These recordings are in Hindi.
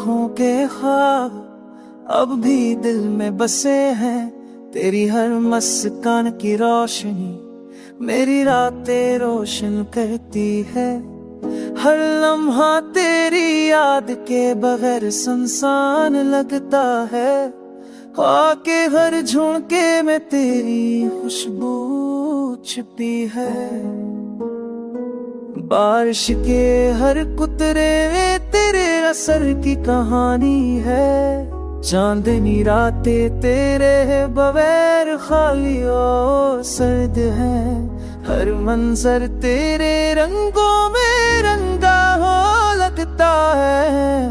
आँखों के ख्वाब अब भी दिल में बसे हैं। तेरी हर मुस्कान की रोशनी मेरी रातें रोशन करती है। हर लम्हा तेरी याद के बगैर सुनसान लगता है। आके हर झोंके में तेरी खुशबू छिपी है। बारिश के हर कुतरे में तेरे असर की कहानी है। चांदनी रातें तेरे बगैर खाली और सर्द है। हर मंजर तेरे रंगों में रंगा हो लगता है।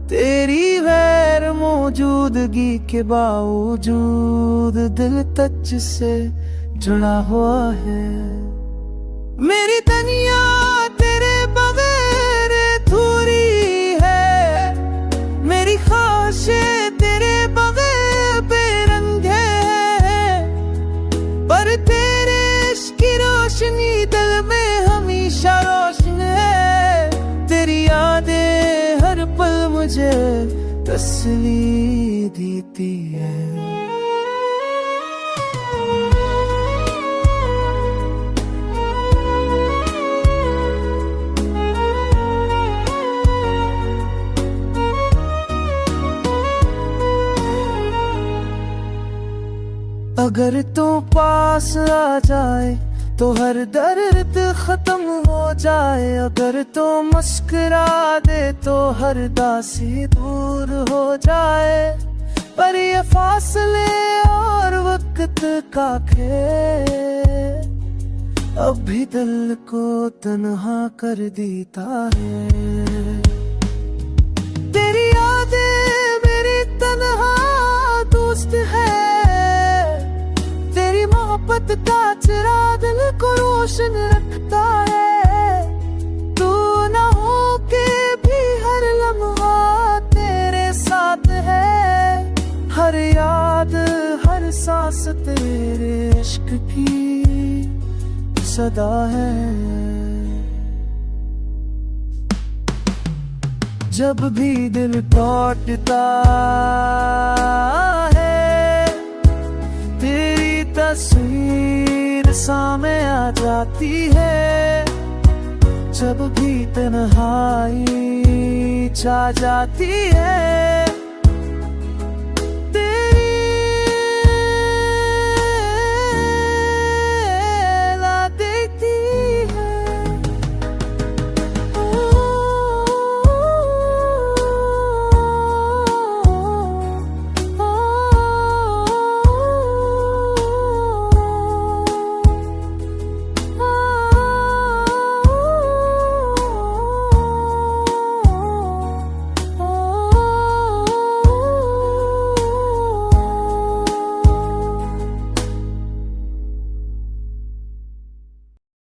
तेरी गैर मौजूदगी के बावजूद दिल तुझ से जुड़ा हुआ है। मेरी दुनिया तेरे बगैर अधूरी है। मेरी ख्वाहिशें तेरे बगैर बेरंग है। पर तेरे इश्क की रोशनी दिल में हमेशा रोशन है। तेरी यादें हर पल मुझे तसल्ली देती है। अगर तू पास आ जाए तो हर दर्द खत्म हो जाए। अगर तू मुस्कुरा दे तो हर दासी दूर हो जाए। पर ये फासले और वक्त का खेल अब भी दिल को तन्हा कर देता है। तेरी यादें मेरी तन्हा दोस्त है। मोहब्बत का चिराग दिल को रोशन रखता है। तू ना हो के भी हर लम्हा तेरे साथ है। हर याद हर सांस तेरे इश्क की सदा है। जब भी दिल टूटता है तेरी तस्वीर सामने आ जाती है। जब भी तन्हाई छा जाती है